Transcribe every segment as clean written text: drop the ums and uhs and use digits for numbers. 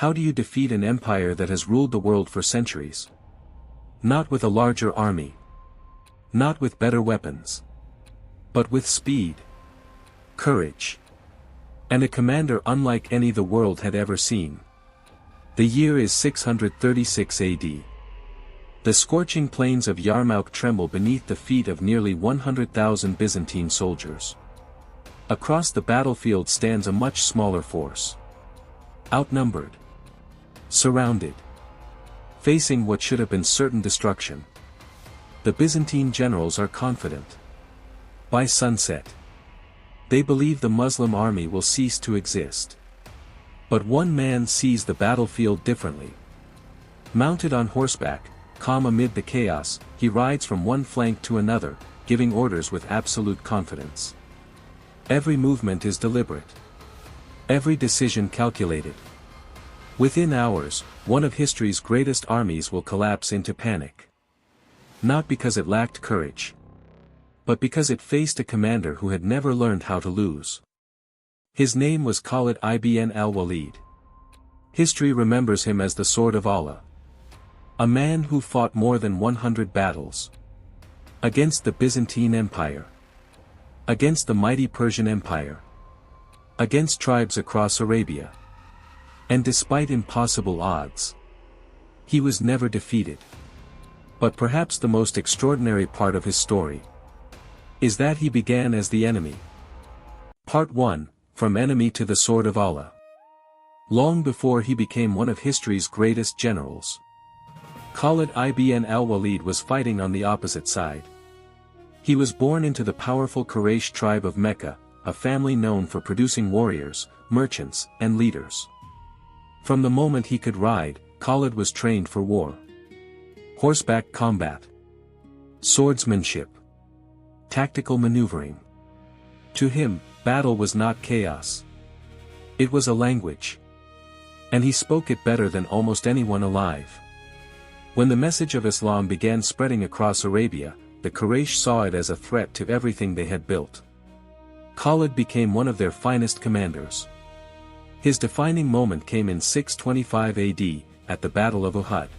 How do you defeat an empire that has ruled the world for centuries? Not with a larger army. Not with better weapons. But with speed, courage, and a commander unlike any the world had ever seen. The year is 636 AD. The scorching plains of Yarmouk tremble beneath the feet of nearly 100,000 Byzantine soldiers. Across the battlefield stands a much smaller force. Outnumbered. Surrounded. Facing what should have been certain destruction. The Byzantine generals are confident. By sunset, they believe the Muslim army will cease to exist. But one man sees the battlefield differently. Mounted on horseback, calm amid the chaos, he rides from one flank to another, giving orders with absolute confidence. Every movement is deliberate. Every decision calculated. Within hours, one of history's greatest armies will collapse into panic. Not because it lacked courage, but because it faced a commander who had never learned how to lose. His name was Khalid ibn al-Walid. History remembers him as the Sword of Allah. A man who fought more than 100 battles. Against the Byzantine Empire. Against the mighty Persian Empire. Against tribes across Arabia. And despite impossible odds, he was never defeated. But perhaps the most extraordinary part of his story is that he began as the enemy. Part 1, From Enemy to the Sword of Allah. Long before he became one of history's greatest generals, Khalid ibn al-Walid was fighting on the opposite side. He was born into the powerful Quraysh tribe of Mecca, a family known for producing warriors, merchants, and leaders. From the moment he could ride, Khalid was trained for war. Horseback combat. Swordsmanship. Tactical maneuvering. To him, battle was not chaos. It was a language. And he spoke it better than almost anyone alive. When the message of Islam began spreading across Arabia, the Quraysh saw it as a threat to everything they had built. Khalid became one of their finest commanders. His defining moment came in 625 AD, at the Battle of Uhud.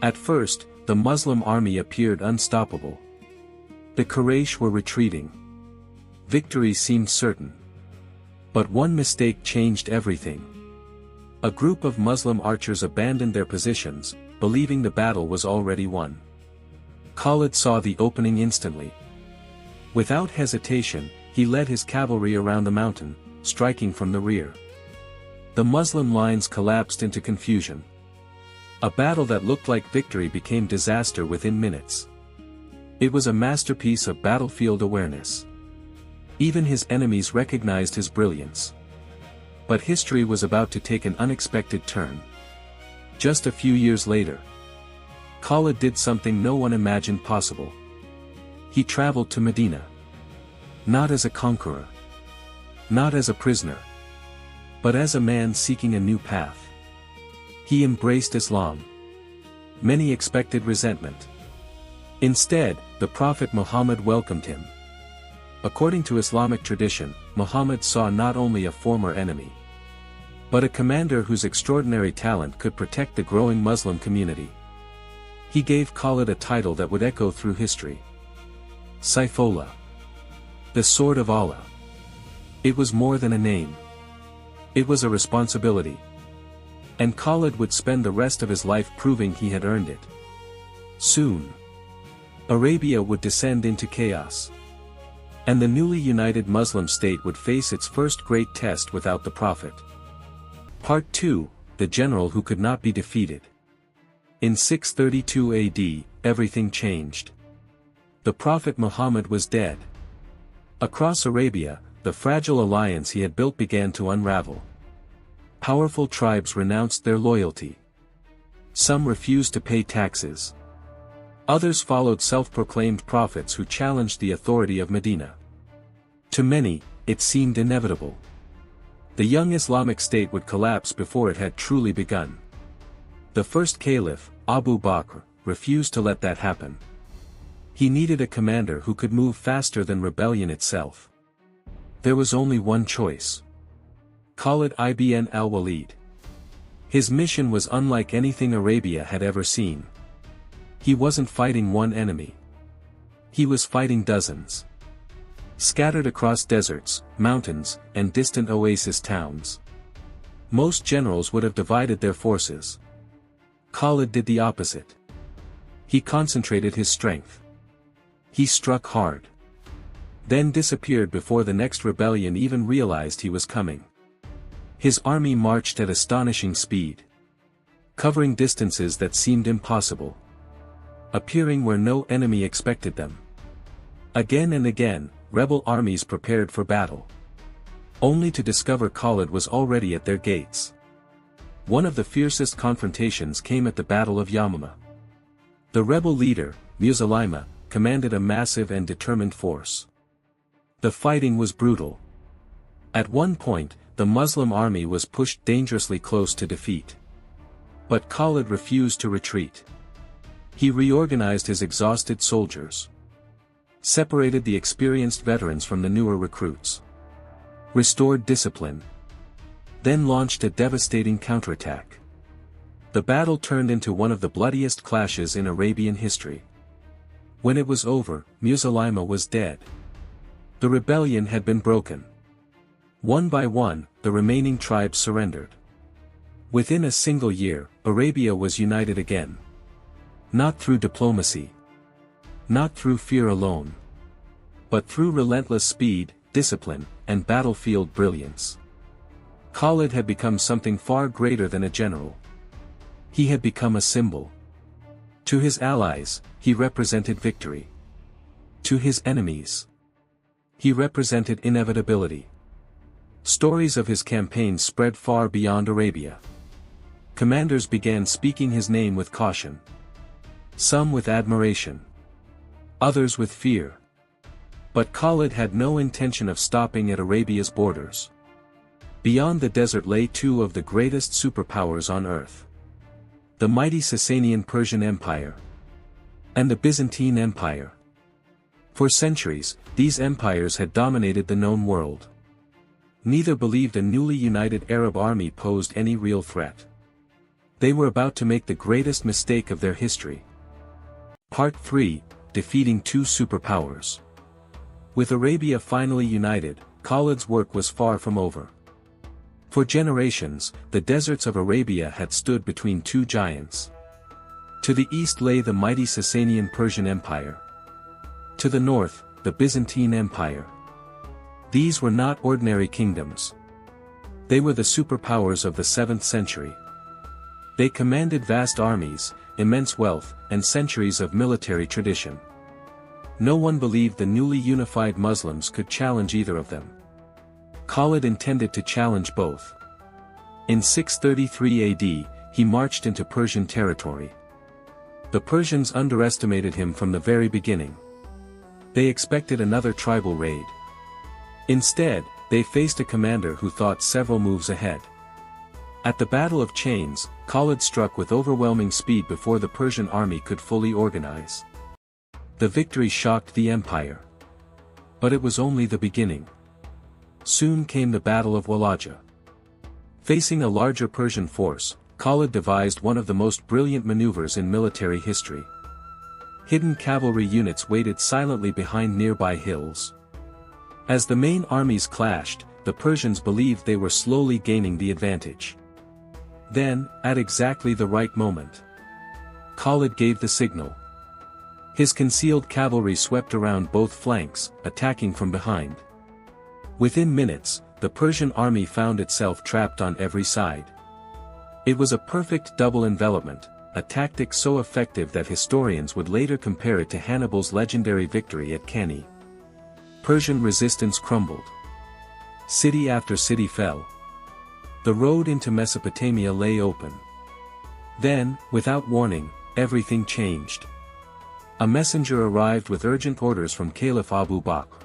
At first, the Muslim army appeared unstoppable. The Quraysh were retreating. Victory seemed certain. But one mistake changed everything. A group of Muslim archers abandoned their positions, believing the battle was already won. Khalid saw the opening instantly. Without hesitation, he led his cavalry around the mountain, striking from the rear. The Muslim lines collapsed into confusion. A battle that looked like victory became disaster within minutes. It was a masterpiece of battlefield awareness. Even his enemies recognized his brilliance. But history was about to take an unexpected turn. Just a few years later, Khalid did something no one imagined possible. He traveled to Medina. Not as a conqueror. Not as a prisoner. But as a man seeking a new path. He embraced Islam. Many expected resentment. Instead, the Prophet Muhammad welcomed him. According to Islamic tradition, Muhammad saw not only a former enemy, but a commander whose extraordinary talent could protect the growing Muslim community. He gave Khalid a title that would echo through history. Saifullah. The Sword of Allah. It was more than a name. It was a responsibility. And Khalid would spend the rest of his life proving he had earned it. Soon, Arabia would descend into chaos. And the newly united Muslim state would face its first great test without the Prophet. Part 2, The General Who Could Not Be Defeated. In 632 AD, everything changed. The Prophet Muhammad was dead. Across Arabia, the fragile alliance he had built began to unravel. Powerful tribes renounced their loyalty. Some refused to pay taxes. Others followed self-proclaimed prophets who challenged the authority of Medina. To many, it seemed inevitable. The young Islamic state would collapse before it had truly begun. The first caliph, Abu Bakr, refused to let that happen. He needed a commander who could move faster than rebellion itself. There was only one choice. Khalid ibn al-Walid. His mission was unlike anything Arabia had ever seen. He wasn't fighting one enemy. He was fighting dozens. Scattered across deserts, mountains, and distant oasis towns. Most generals would have divided their forces. Khalid did the opposite. He concentrated his strength. He struck hard. Then disappeared before the next rebellion even realized he was coming. His army marched at astonishing speed. Covering distances that seemed impossible. Appearing where no enemy expected them. Again and again, rebel armies prepared for battle. Only to discover Khalid was already at their gates. One of the fiercest confrontations came at the Battle of Yarmouk. The rebel leader, Musaylima, commanded a massive and determined force. The fighting was brutal. At one point, the Muslim army was pushed dangerously close to defeat. But Khalid refused to retreat. He reorganized his exhausted soldiers. Separated the experienced veterans from the newer recruits. Restored discipline. Then launched a devastating counterattack. The battle turned into one of the bloodiest clashes in Arabian history. When it was over, Musaylima was dead. The rebellion had been broken. One by one, the remaining tribes surrendered. Within a single year, Arabia was united again. Not through diplomacy. Not through fear alone. But through relentless speed, discipline, and battlefield brilliance. Khalid had become something far greater than a general. He had become a symbol. To his allies, he represented victory. To his enemies, he represented inevitability. Stories of his campaigns spread far beyond Arabia. Commanders began speaking his name with caution. Some with admiration. Others with fear. But Khalid had no intention of stopping at Arabia's borders. Beyond the desert lay two of the greatest superpowers on earth. The mighty Sassanian Persian Empire. And the Byzantine Empire. For centuries, these empires had dominated the known world. Neither believed a newly united Arab army posed any real threat. They were about to make the greatest mistake of their history. Part 3, Defeating Two Superpowers. With Arabia finally united, Khalid's work was far from over. For generations, the deserts of Arabia had stood between two giants. To the east lay the mighty Sassanian Persian Empire. To the north, the Byzantine Empire. These were not ordinary kingdoms. They were the superpowers of the 7th century. They commanded vast armies, immense wealth, and centuries of military tradition. No one believed the newly unified Muslims could challenge either of them. Khalid intended to challenge both. In 633 AD, he marched into Persian territory. The Persians underestimated him from the very beginning. They expected another tribal raid. Instead, they faced a commander who thought several moves ahead. At the Battle of Chains, Khalid struck with overwhelming speed before the Persian army could fully organize. The victory shocked the empire. But it was only the beginning. Soon came the Battle of Walaja. Facing a larger Persian force, Khalid devised one of the most brilliant maneuvers in military history. Hidden cavalry units waited silently behind nearby hills. As the main armies clashed, the Persians believed they were slowly gaining the advantage. Then, at exactly the right moment, Khalid gave the signal. His concealed cavalry swept around both flanks, attacking from behind. Within minutes, the Persian army found itself trapped on every side. It was a perfect double envelopment, a tactic so effective that historians would later compare it to Hannibal's legendary victory at Cannae. Persian resistance crumbled. City after city fell. The road into Mesopotamia lay open. Then, without warning, everything changed. A messenger arrived with urgent orders from Caliph Abu Bakr.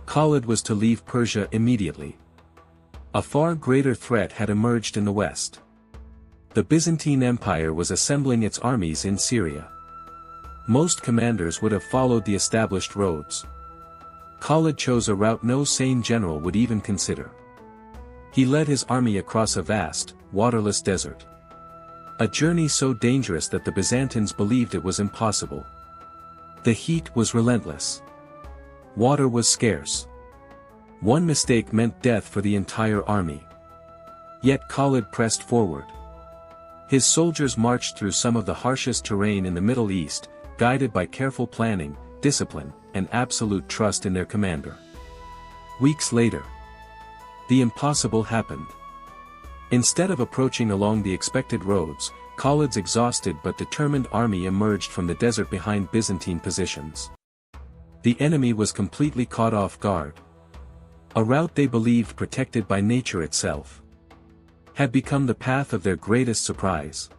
Khalid was to leave Persia immediately. A far greater threat had emerged in the west. The Byzantine Empire was assembling its armies in Syria. Most commanders would have followed the established roads. Khalid chose a route no sane general would even consider. He led his army across a vast, waterless desert. A journey so dangerous that the Byzantines believed it was impossible. The heat was relentless. Water was scarce. One mistake meant death for the entire army. Yet Khalid pressed forward. His soldiers marched through some of the harshest terrain in the Middle East, guided by careful planning, discipline, and absolute trust in their commander. Weeks later, the impossible happened. Instead of approaching along the expected roads, Khalid's exhausted but determined army emerged from the desert behind Byzantine positions. The enemy was completely caught off guard. A route they believed protected by nature itself had become the path of their greatest surprise.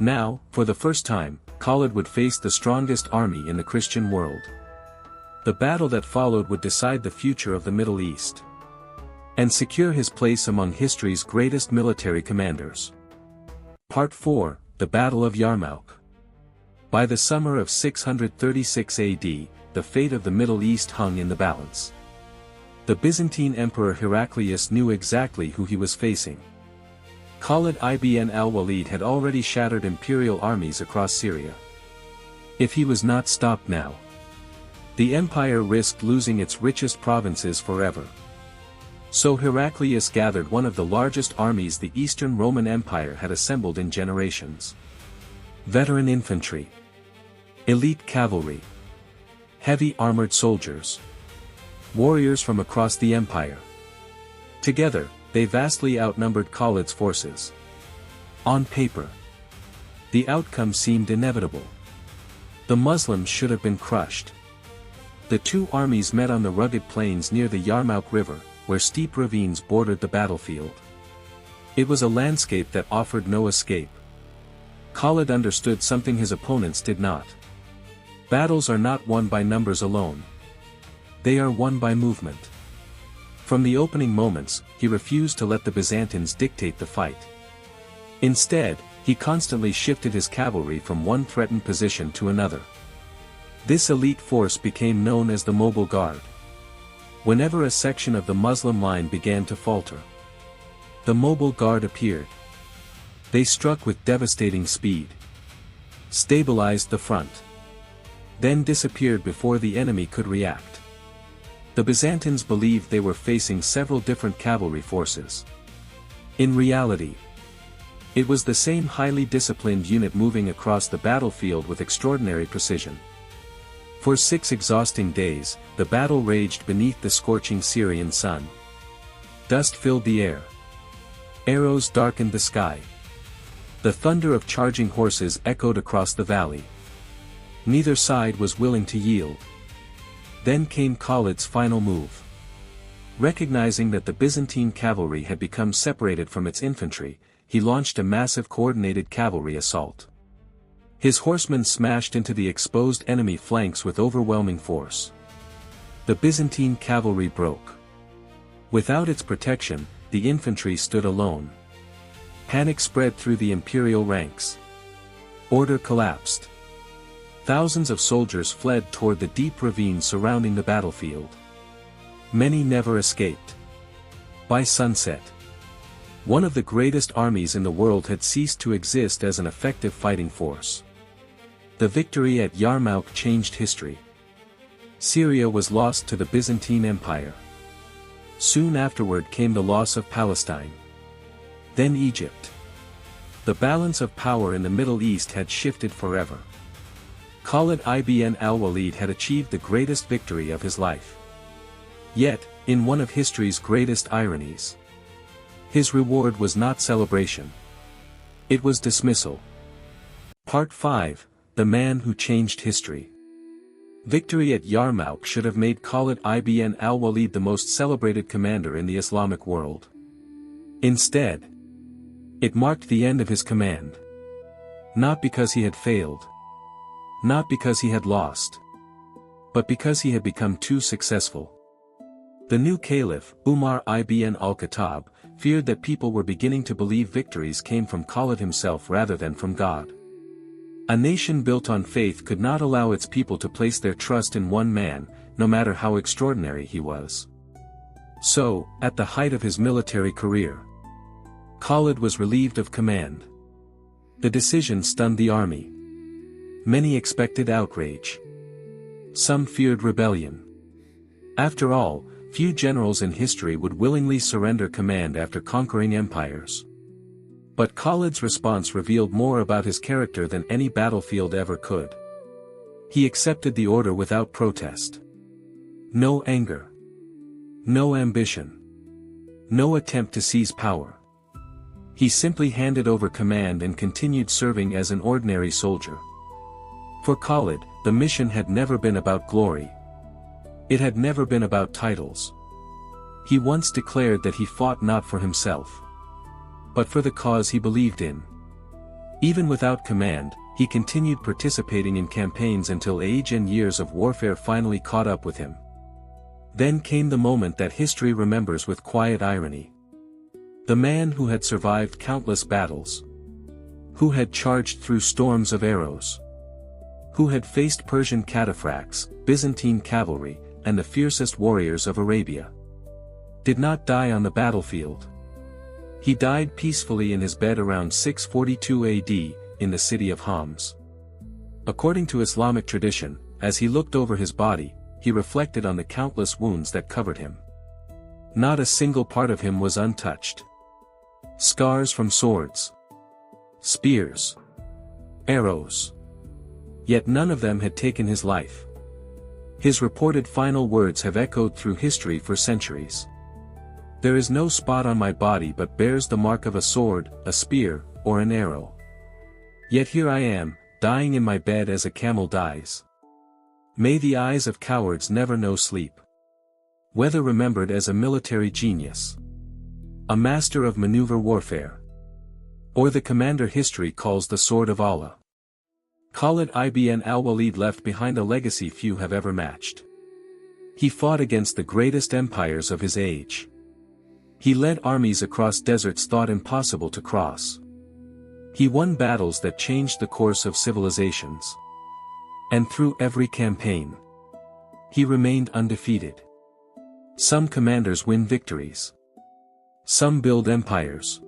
Now, for the first time, Khalid would face the strongest army in the Christian world. The battle that followed would decide the future of the Middle East and secure his place among history's greatest military commanders. Part 4, The Battle of Yarmouk. By the summer of 636 AD, the fate of the Middle East hung in the balance. The Byzantine Emperor Heraclius knew exactly who he was facing. Khalid ibn al-Walid had already shattered imperial armies across Syria. If he was not stopped now, the empire risked losing its richest provinces forever. So Heraclius gathered one of the largest armies the Eastern Roman Empire had assembled in generations. Veteran infantry, elite cavalry, heavy armored soldiers, warriors from across the empire. Together, they vastly outnumbered Khalid's forces. On paper, the outcome seemed inevitable. The Muslims should have been crushed. The two armies met on the rugged plains near the Yarmouk River, where steep ravines bordered the battlefield. It was a landscape that offered no escape. Khalid understood something his opponents did not. Battles are not won by numbers alone. They are won by movement. From the opening moments, he refused to let the Byzantines dictate the fight. Instead, he constantly shifted his cavalry from one threatened position to another. This elite force became known as the Mobile Guard. Whenever a section of the Muslim line began to falter, the Mobile Guard appeared. They struck with devastating speed, stabilized the front, then disappeared before the enemy could react. The Byzantines believed they were facing several different cavalry forces. In reality, it was the same highly disciplined unit moving across the battlefield with extraordinary precision. For 6 exhausting days, the battle raged beneath the scorching Syrian sun. Dust filled the air. Arrows darkened the sky. The thunder of charging horses echoed across the valley. Neither side was willing to yield. Then came Khalid's final move. Recognizing that the Byzantine cavalry had become separated from its infantry, he launched a massive coordinated cavalry assault. His horsemen smashed into the exposed enemy flanks with overwhelming force. The Byzantine cavalry broke. Without its protection, the infantry stood alone. Panic spread through the imperial ranks. Order collapsed. Thousands of soldiers fled toward the deep ravines surrounding the battlefield. Many never escaped. By sunset, one of the greatest armies in the world had ceased to exist as an effective fighting force. The victory at Yarmouk changed history. Syria was lost to the Byzantine Empire. Soon afterward came the loss of Palestine. Then Egypt. The balance of power in the Middle East had shifted forever. Khalid ibn al-Walid had achieved the greatest victory of his life. Yet, in one of history's greatest ironies, his reward was not celebration. It was dismissal. Part 5, The Man Who Changed History. Victory at Yarmouk should have made Khalid ibn al-Walid the most celebrated commander in the Islamic world. Instead, it marked the end of his command. Not because he had failed. Not because he had lost. But because he had become too successful. The new caliph, Umar ibn al-Khattab, feared that people were beginning to believe victories came from Khalid himself rather than from God. A nation built on faith could not allow its people to place their trust in one man, no matter how extraordinary he was. So, at the height of his military career, Khalid was relieved of command. The decision stunned the army. Many expected outrage. Some feared rebellion. After all, few generals in history would willingly surrender command after conquering empires. But Khalid's response revealed more about his character than any battlefield ever could. He accepted the order without protest. No anger. No ambition. No attempt to seize power. He simply handed over command and continued serving as an ordinary soldier. For Khalid, the mission had never been about glory. It had never been about titles. He once declared that he fought not for himself, but for the cause he believed in. Even without command, he continued participating in campaigns until age and years of warfare finally caught up with him. Then came the moment that history remembers with quiet irony. The man who had survived countless battles, who had charged through storms of arrows, who had faced Persian cataphracts, Byzantine cavalry, and the fiercest warriors of Arabia, did not die on the battlefield. He died peacefully in his bed around 642 AD, in the city of Homs. According to Islamic tradition, as he looked over his body, he reflected on the countless wounds that covered him. Not a single part of him was untouched. Scars from swords, spears, arrows. Yet none of them had taken his life. His reported final words have echoed through history for centuries. There is no spot on my body but bears the mark of a sword, a spear, or an arrow. Yet here I am, dying in my bed as a camel dies. May the eyes of cowards never know sleep. Whether remembered as a military genius, a master of maneuver warfare, or the commander history calls the sword of Allah, Khalid ibn al-Walid left behind a legacy few have ever matched. He fought against the greatest empires of his age. He led armies across deserts thought impossible to cross. He won battles that changed the course of civilizations. And through every campaign, he remained undefeated. Some commanders win victories. Some build empires.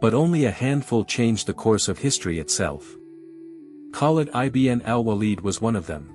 But only a handful changed the course of history itself. Khalid ibn al-Walid was one of them.